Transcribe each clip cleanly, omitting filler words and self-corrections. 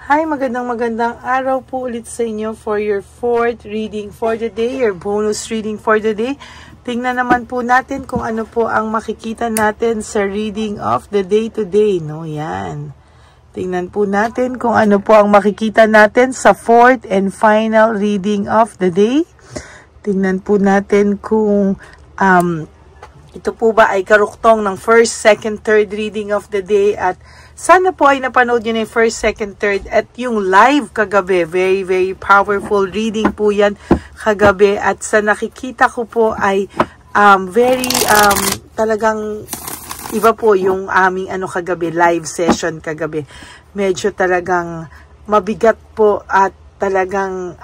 Hi, magandang araw po ulit sa inyo for your fourth reading for the day, your bonus reading for the day. Tingnan naman po natin kung ano po ang makikita natin sa reading of the day today, no? Yan. Tingnan po natin kung ano po ang makikita natin sa fourth and final reading of the day. Tingnan po natin kung ito po ba ay karuktong ng first, second, third reading of the day, at sana po ay napanood nyo na yung first, second, third at yung live kagabi. Very powerful reading po yan kagabi. At sa nakikita ko po ay talagang iba po yung aming kagabi, live session kagabi. Medyo talagang mabigat po at talagang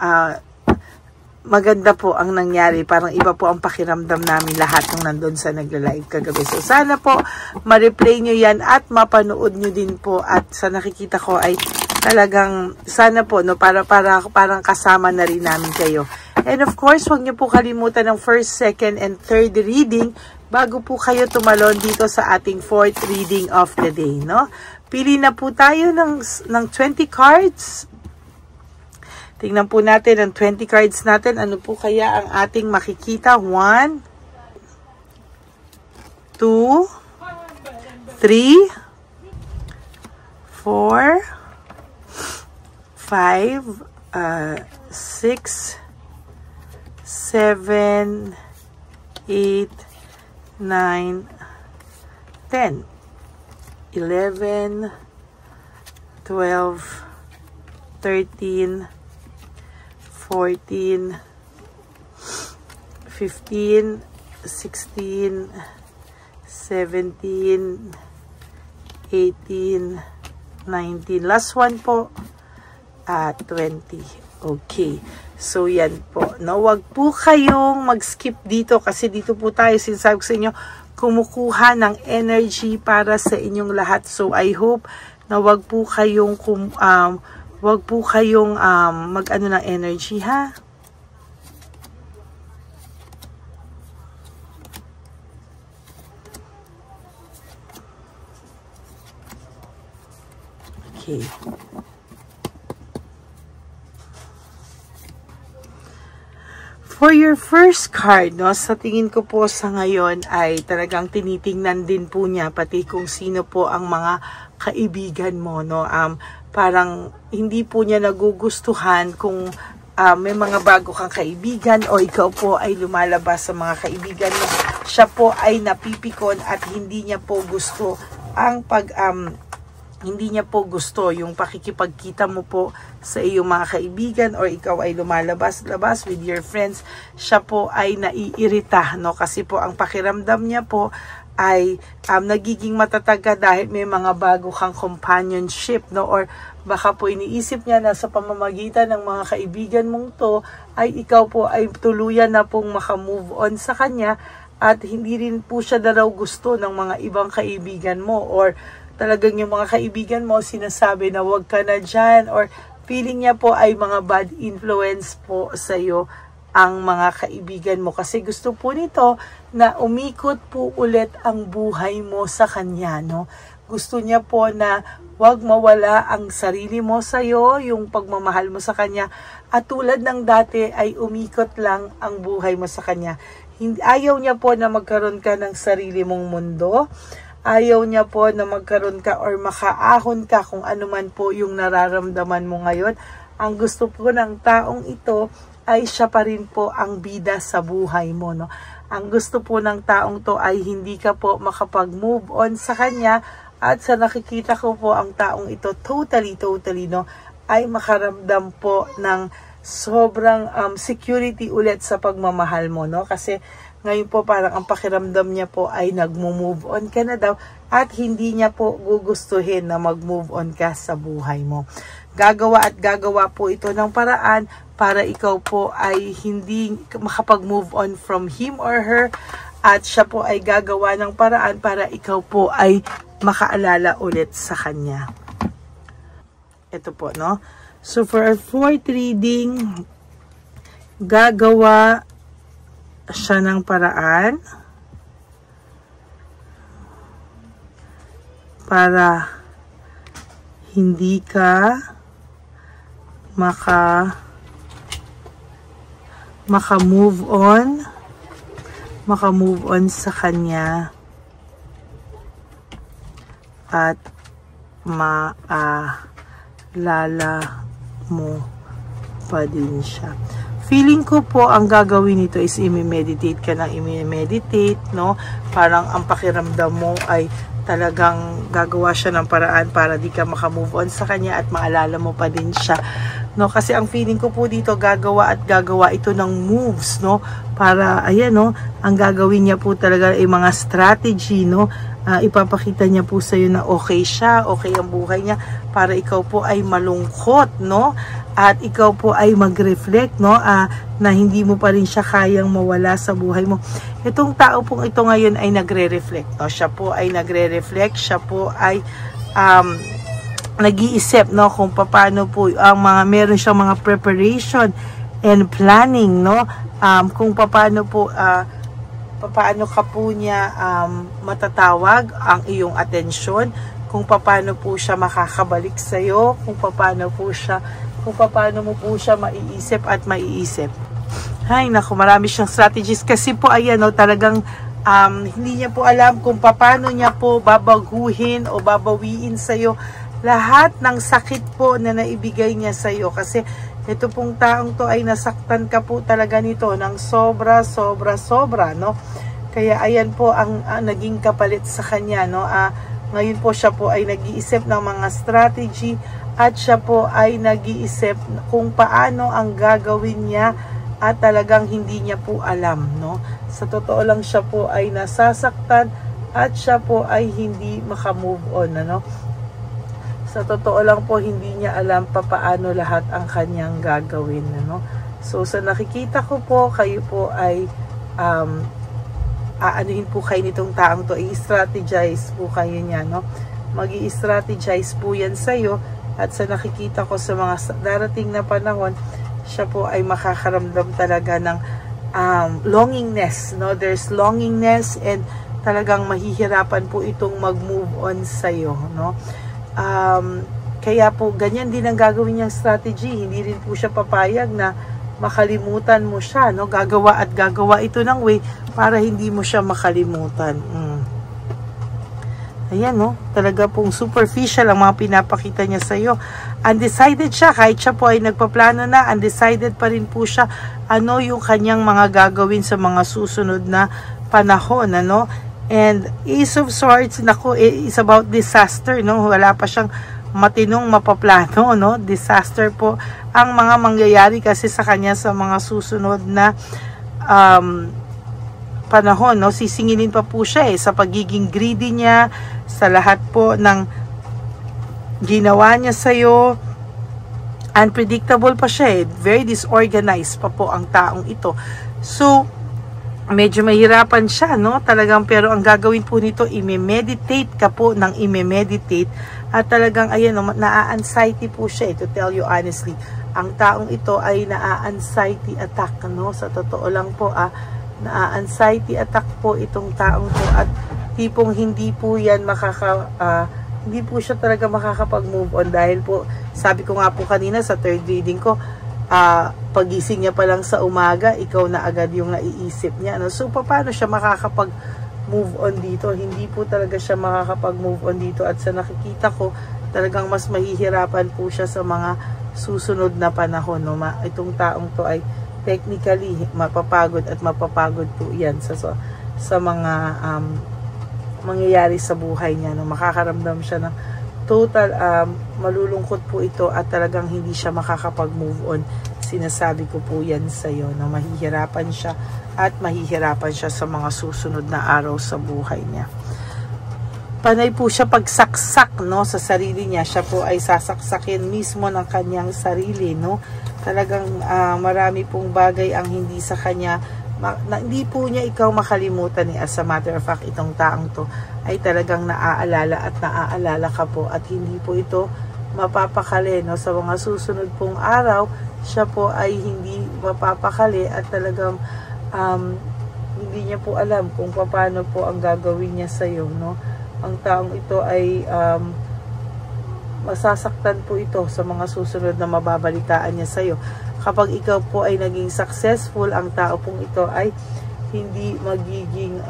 maganda po ang nangyari. Parang iba po ang pakiramdam namin lahat nung nandun sa nagla-live kagabi. So sana po ma-replay nyo yan at mapanood nyo din po. At sa nakikita ko ay talagang sana po, no, parang kasama na rin namin kayo. And of course, huwag nyo po kalimutan ng first, second, and third reading bago po kayo tumalon dito sa ating fourth reading of the day, no? Pili na po tayo ng 20 cards. Tingnan po natin ang 20 cards natin. Ano po kaya ang ating makikita? 1, 2, 3, 4, 5, 6, 7, 8, 9, 10, 11, 12, 13, 14, 15, 16, 17, 18, 19. Last one po, 20. Okay. So, yan po. No, wag po kayong mag-skip dito kasi dito po tayo, sinasabi ko sa inyo, kumukuha ng energy para sa inyong lahat. So, I hope na wag po kayong mag-ano ng energy, ha? Okay. For your first card, no, sa tingin ko po sa ngayon ay talagang tinitingnan din po niya pati kung sino po ang mga kaibigan mo, no? Parang hindi po niya nagugustuhan kung may mga bago kang kaibigan o ikaw po ay lumalabas sa mga kaibigan mo. Siya po ay napipikon at hindi niya po gusto ang hindi niya po gusto yung pakikipagkita mo po sa iyong mga kaibigan or ikaw ay lumalabas-labas with your friends. Siya po ay naiirita, no? Kasi po ang pakiramdam niya po ay nagiging matatag ka dahil may mga bago kang companionship, no? Or baka po iniisip niya na sa pamamagitan ng mga kaibigan mong to ay ikaw po ay tuluyan na pong makamove on sa kanya at hindi rin po siya na raw gusto ng mga ibang kaibigan mo, or talagang yung mga kaibigan mo sinasabi na wag ka na dyan, or feeling niya po ay mga bad influence po sa iyo ang mga kaibigan mo. Kasi gusto po nito na umikot po ulit ang buhay mo sa kanya, no? Gusto niya po na wag mawala ang sarili mo sa iyo, yung pagmamahal mo sa kanya. At tulad ng dati ay umikot lang ang buhay mo sa kanya. Ayaw niya po na magkaroon ka ng sarili mong mundo. Ayaw niya po na magkaroon ka or makaahon ka kung ano man po yung nararamdaman mo ngayon. Ang gusto po ng taong ito ay siya pa rin po ang bida sa buhay mo, no? Ang gusto po ng taong to ay hindi ka po makapag-move on sa kanya, at sa nakikita ko po ang taong ito totally, no, ay makaramdam po ng sobrang security ulit sa pagmamahal mo, no? Kasi ngayon po parang ang pakiramdam niya po ay nag-move on ka na daw at hindi niya po gugustuhin na mag-move on ka sa buhay mo. Gagawa po ito ng paraan para ikaw po ay hindi makapag-move on from him or her, at siya po ay gagawa ng paraan para ikaw po ay makaalala ulit sa kanya. Ito po, no? So for our fourth reading, gagawa siya ng paraan para hindi ka maka-move on sa kanya at maalala mo pa din siya. Feeling ko po ang gagawin nito is i-meditate ka ng i-meditate, no? Parang ang pakiramdam mo ay talagang gagawa siya ng paraan para di ka maka-move on sa kanya at maalala mo pa din siya, no? Kasi ang feeling ko po dito, gagawa ito ng moves, no? Para, ayan, no? Ang gagawin niya po talaga ay mga strategy, no? Ipapakita niya po sa'yo na okay siya, okay ang buhay niya, para ikaw po ay malungkot, no? At ikaw po ay mag-reflect, no? Na hindi mo pa rin siya kayang mawala sa buhay mo. Itong tao pong ito ngayon ay nagre-reflect, no? Siya po ay nagre-reflect, siya po ay nag-iisip, no? Kung paano po ang meron siyang mga preparation and planning, no? Kung paano po paano ka po niya matatawag ang iyong atensyon, kung paano po siya makakabalik sa iyo, kung paano mo po siya maiisip at maiisip. Hay, naku, marami siyang strategies kasi po ayan, no, talagang hindi niya po alam kung paano niya po babaguhin o babawiin sa iyo lahat ng sakit po na naibigay niya sa iyo, kasi ito pong taong to ay nasaktan ka po talaga nito ng sobra, no? Kaya ayan po ang naging kapalit sa kanya, no? Ngayon po siya po ay nag-iisip ng mga strategy at siya po ay nag-iisip kung paano ang gagawin niya at talagang hindi niya po alam, no? Sa totoo lang siya po ay nasasaktan at siya po ay hindi maka-move on, ano? Sa totoo lang po, hindi niya alam paano lahat ang kanyang gagawin, ano? So, sa nakikita ko po, kayo po ay aanuhin po kayo nitong taong to, i-strategize po kayo niya, no? Mag-i-strategize po yan sa'yo, at sa nakikita ko sa mga darating na panahon, siya po ay makakaramdam talaga ng longingness, no? There's longingness and talagang mahihirapan po itong mag-move on sa'yo, no? Kaya po ganyan din ang gagawin niyang strategy. Hindi rin po siya papayag na makalimutan mo siya, no? Gagawa ito ng way para hindi mo siya makalimutan. Ayan, no? Talaga pong superficial ang mga pinapakita niya sa iyo. Undecided siya, kahit siya po ay nagpaplano na, undecided pa rin po siya ano yung kanyang mga gagawin sa mga susunod na panahon, ano? And Ace of Swords, nako, is about disaster, no? Wala pa siyang matinong mapaplano, no? Disaster po ang mga mangyayari kasi sa kanya sa mga susunod na panahon, no? Sisingilin pa po siya sa pagiging greedy niya, sa lahat po ng ginawa niya sa'yo. Unpredictable pa siya, very disorganized pa po ang taong ito. So, medyo mahirapan siya, no? Talagang, pero ang gagawin po nito, i-meditate ka po ng i-meditate. At talagang, ayan, no, naa-anxiety po siya, to tell you honestly. Ang taong ito ay naa-anxiety attack, no? Sa totoo lang po, naa-anxiety attack po itong taong to. At tipong hindi po yan hindi po siya talaga makakapag-move on. Dahil po, sabi ko nga po kanina sa third reading ko, pagising niya pa lang sa umaga, ikaw na agad yung naiisip niya, no? So, paano siya makakapag-move on dito? Hindi po talaga siya makakapag-move on dito. At sa nakikita ko, talagang mas mahihirapan po siya sa mga susunod na panahon, no? Itong taong to ay technically mapapagod at mapapagod po yan sa mga mangyayari sa buhay niya, no? Makakaramdam siya ng total malulungkot po ito at talagang hindi siya makakapag-move on. Sinasabi ko po yan sa iyo, na mahihirapan siya at mahihirapan siya sa mga susunod na araw sa buhay niya. Panay po siya pagsaksak, no, sa sarili niya. Siya po ay sasaksakin mismo ng kanyang sarili, no? Talagang marami pong bagay ang hindi sa kanya hindi po niya ikaw makalimutan, as a matter of fact, itong taong to ay talagang naaalala at naaalala ka po, at hindi po ito mapapakali, no? Sa mga susunod pong araw, siya po ay hindi mapapakali at talagang hindi niya po alam kung paano po ang gagawin niya sa iyo, no? Ang taong ito ay masasaktan po ito sa mga susunod na mababalitaan niya sa'yo. Kapag ikaw po ay naging successful, ang tao pong ito ay hindi magiging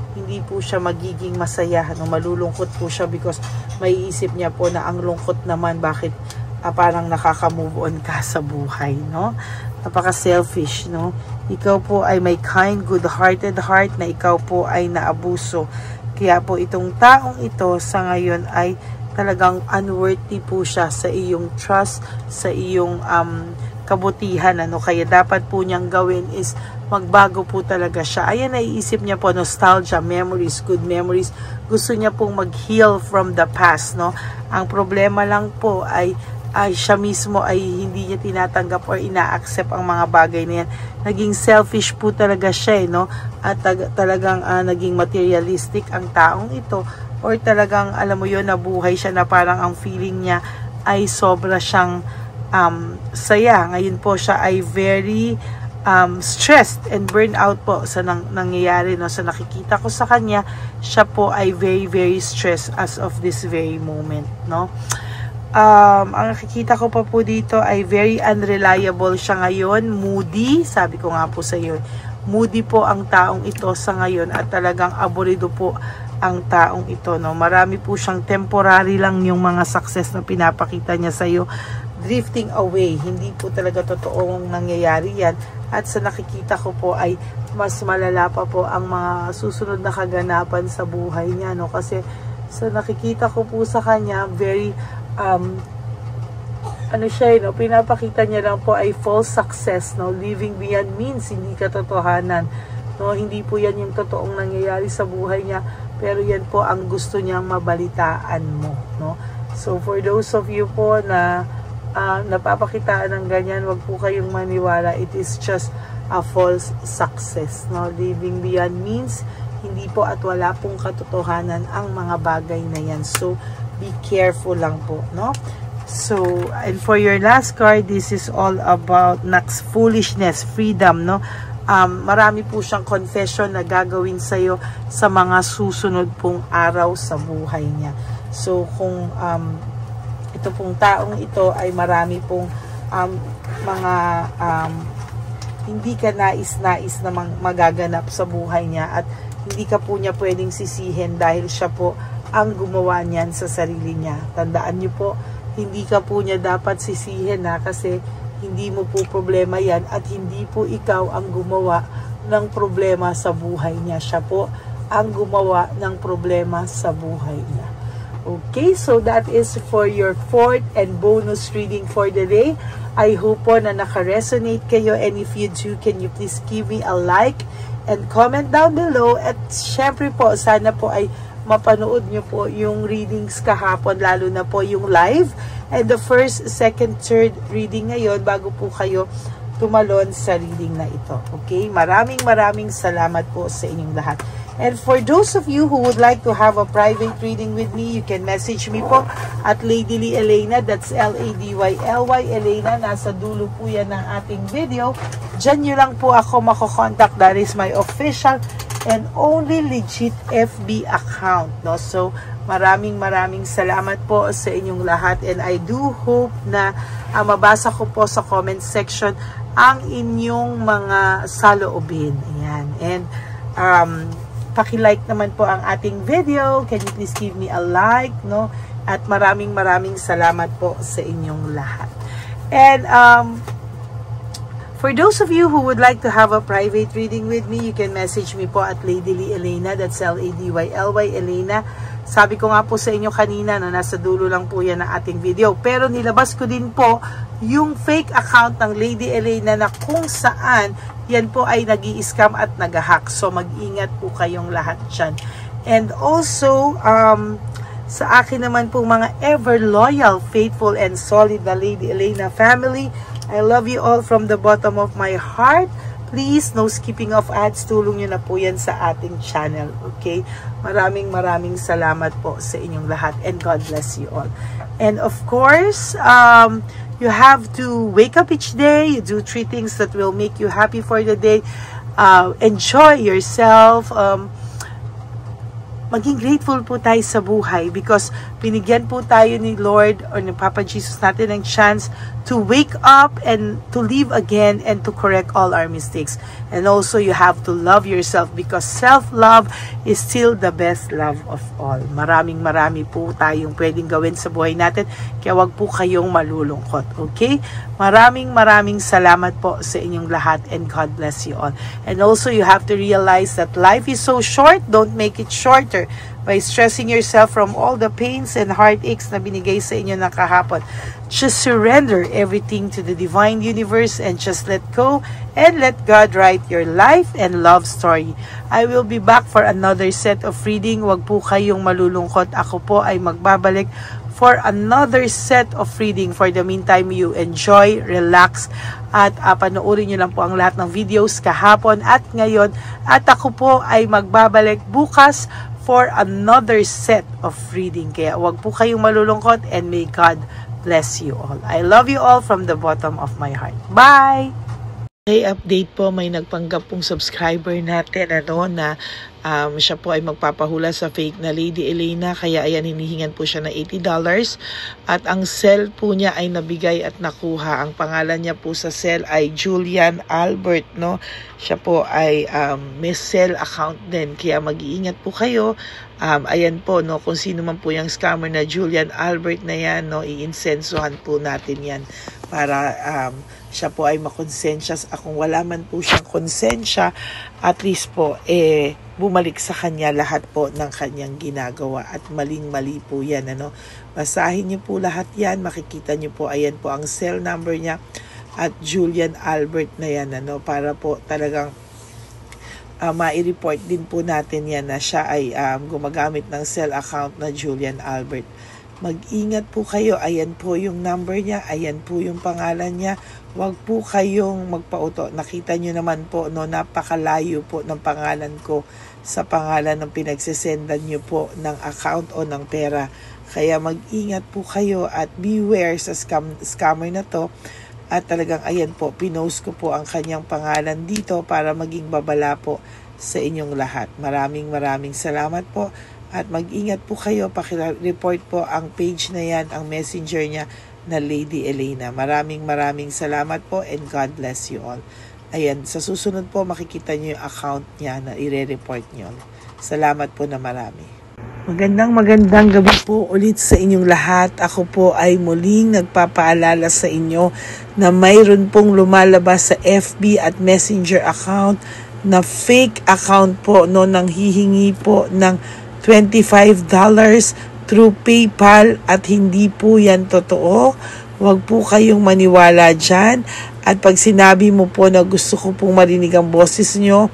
hindi po siya magiging masaya, no? Malulungkot po siya because may isip niya po na ang lungkot naman, bakit parang nakaka-move on ka sa buhay, no? Napaka-selfish, no? Ikaw po ay may kind, good-hearted heart na ikaw po ay naabuso. Kaya po itong taong ito sa ngayon ay talagang unworthy po siya sa iyong trust, sa iyong kabutihan, ano? Kaya dapat po niyang gawin is magbago po talaga siya. Ayan, naiisip niya po, nostalgia, memories, good memories. Gusto niya pong mag-heal from the past, no? Ang problema lang po ay siya mismo ay hindi niya tinatanggap or ina-accept ang mga bagay na yan. Naging selfish po talaga siya, no? At talagang naging materialistic ang taong ito, or talagang, alam mo yun, nabuhay siya na parang ang feeling niya ay sobra siyang saya. Ngayon po siya ay very stressed and burned out po sa nangyayari, no? Sa nakikita ko sa kanya, siya po ay very, very stressed as of this very moment, no? Ang nakikita ko pa po dito ay very unreliable siya ngayon, moody, sabi ko nga po sa iyo, moody po ang taong ito sa ngayon at talagang aburido po ang taong ito, no? Marami po siyang temporary lang yung mga success na pinapakita niya sa iyo, drifting away, hindi po talaga totoong nangyayari yan. At sa nakikita ko po ay mas malala pa po ang mga susunod na kaganapan sa buhay niya, no? Kasi sa nakikita ko po sa kanya, very ano siya, no? Pinapakita niya lang po ay false success, no? Living beyond means, hindi katotohanan, no? Hindi po yan yung totoong nangyayari sa buhay niya, pero yan po ang gusto niyang mabalitaan mo, no? So for those of you po na napapakitaan ng ganyan, wag po kayong maniwala. It is just a false success, no? Living beyond means, hindi po at wala pong katotohanan ang mga bagay na yan. So be careful lang po, no? So, and for your last card, this is all about next foolishness, freedom, no? Marami po siyang confession na gagawin sa'yo sa mga susunod pong araw sa buhay niya. So, kung ito pong taong ito ay marami pong mga hindi ka nais-nais na magaganap sa buhay niya, at hindi ka po niya pwedeng sisihin dahil siya po ang gumawa niyan sa sarili niya. Tandaan niyo po, hindi ka po niya dapat sisihin, kasi hindi mo po problema yan, at hindi po ikaw ang gumawa ng problema sa buhay niya. Siya po ang gumawa ng problema sa buhay niya. Okay, so that is for your fourth and bonus reading for the day. I hope po na naka-resonate kayo, and if you do, can you please give me a like and comment down below. At syempre po, sana po ay mapanood nyo po yung readings kahapon, lalo na po yung live, and the first, second, third reading ngayon bago po kayo tumalon sa reading na ito. Okay? Maraming salamat po sa inyong lahat. And for those of you who would like to have a private reading with me, you can message me po at Ladyly Elena. That's L-A-D-Y-L-Y Elena. Nasa dulo po yan ng ating video. Diyan nyo lang po ako makokontak. That is my official and only legit FB account, no? So, maraming salamat po sa inyong lahat, and I do hope na mabasa ko po sa comment section ang inyong mga saloobin. Ayan. And paki-like naman po ang ating video. Can you please give me a like, no? At maraming salamat po sa inyong lahat. And for those of you who would like to have a private reading with me, you can message me po at Ladyly Elena. That's L-A-D-Y-L-Y Elena. Sabi ko nga po sa inyo kanina, no, nasa dulo lang po yan ng ating video. Pero nilabas ko din po yung fake account ng Lady Elena na kung saan yan po ay nag-i-scam at nag-hack. So mag-ingat po kayong lahat dyan. And also, sa akin naman po mga ever loyal, faithful, and solid na Lady Elena family, I love you all from the bottom of my heart. Please, no skipping of ads. Tulong nyo na po yan sa ating channel. Okay? Maraming salamat po sa inyong lahat. And God bless you all. And of course, you have to wake up each day. You do 3 things that will make you happy for the day. Enjoy yourself. maging grateful po tayo sa buhay because binigyan po tayo ni Lord or ni Papa Jesus natin ng chance to wake up and to live again and to correct all our mistakes. And also, you have to love yourself because self-love is still the best love of all. Marami po tayong pwedeng gawin sa buhay natin, kaya wag po kayong malulungkot, okay? Maraming salamat po sa inyong lahat and God bless you all. And also, you have to realize that life is so short, don't make it shorter by stressing yourself from all the pains and heartaches na binigay sa inyo na kahapon. Just surrender everything to the divine universe and just let go and let God write your life and love story. I will be back for another set of reading. Wag po kayong malulungkot. Ako po ay magbabalik for another set of reading. For the meantime, you enjoy, relax, at panoorin nyo lang po ang lahat ng videos kahapon at ngayon. At ako po ay magbabalik bukas for another set of reading. Kaya wag po kayong malulungkot and may God bless you all. I love you all from the bottom of my heart. Bye! May update po, may nagpanggap pong subscriber natin na siya po ay magpapahula sa fake na Lady Elena, kaya ayan, hinihingan po siya ng $80 at ang cell po niya ay nabigay at nakuha. Ang pangalan niya po sa cell ay Julian Albert, no? Siya po ay may cell account din, kaya mag-iingat po kayo. Ayan po, no, kung sino man po yung scammer na Julian Albert na yan, no, iinsensuhan po natin yan para siya po ay makonsensya. Kung wala man po siyang konsensya, at least po bumalik sa kanya lahat po ng kanyang ginagawa at maling-mali po yan, ano. Basahin niyo po lahat yan, makikita niyo po, ayan po ang cell number niya at Julian Albert na yan, ano, para po talagang ma-report din po natin yan na siya ay gumagamit ng cell account na Julian Albert. Mag-ingat po kayo. Ayan po yung number niya. Ayan po yung pangalan niya. Huwag po kayong magpauto. Nakita nyo naman po, no, napakalayo po ng pangalan ko sa pangalan ng pinagsesendan nyo po ng account o ng pera. Kaya mag-ingat po kayo at beware sa scammer na to. At talagang ayan po, pinost ko po ang kanyang pangalan dito para maging babala po sa inyong lahat. Maraming salamat po. At mag-ingat po kayo, pakireport po ang page na yan, ang messenger niya na Lady Elena. Maraming salamat po and God bless you all. Ayan, sa susunod po makikita niyo yung account niya na i-report niyo. Salamat po na marami. Magandang gabi po ulit sa inyong lahat. Ako po ay muling nagpapaalala sa inyo na mayroon pong lumalabas sa FB at Messenger account na fake account po, no, nang hihingi po ng $25 through PayPal at hindi po yan totoo. Huwag po kayong maniwala dyan. At pag sinabi mo po na gusto ko pong marinig ang boses nyo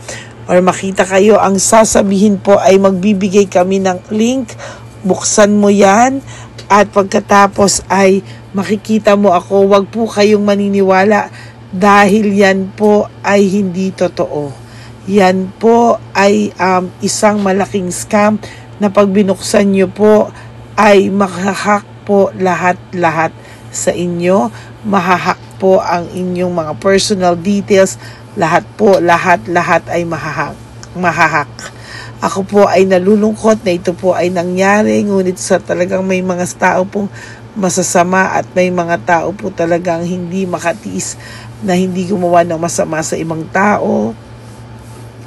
or makita kayo, ang sasabihin po ay magbibigay kami ng link. Buksan mo yan at pagkatapos ay makikita mo ako. Huwag po kayong maniniwala dahil yan po ay hindi totoo. Yan po ay isang malaking scam na pag binuksan nyo po ay mahahack po lahat sa inyo. Mahahack po ang inyong mga personal details. Lahat ay mahahack. Ako po ay nalulungkot na ito po ay nangyari. Ngunit sa talagang may mga tao pong masasama at may mga tao po talagang hindi makatiis na hindi gumawa ng masama sa ibang tao.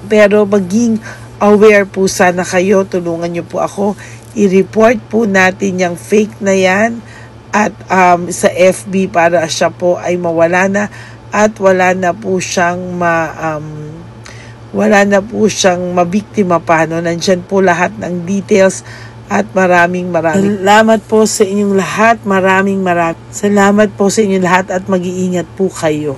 Pero maging aware po sana kayo. Tulungan niyo po ako. I-report po natin yung fake na yan at sa FB para siya po ay mawala na at wala na po siyang mabiktima pa, no? Nandyan po lahat ng details at maraming salamat po sa inyong lahat. Maraming salamat po sa inyong lahat at mag-iingat po kayo.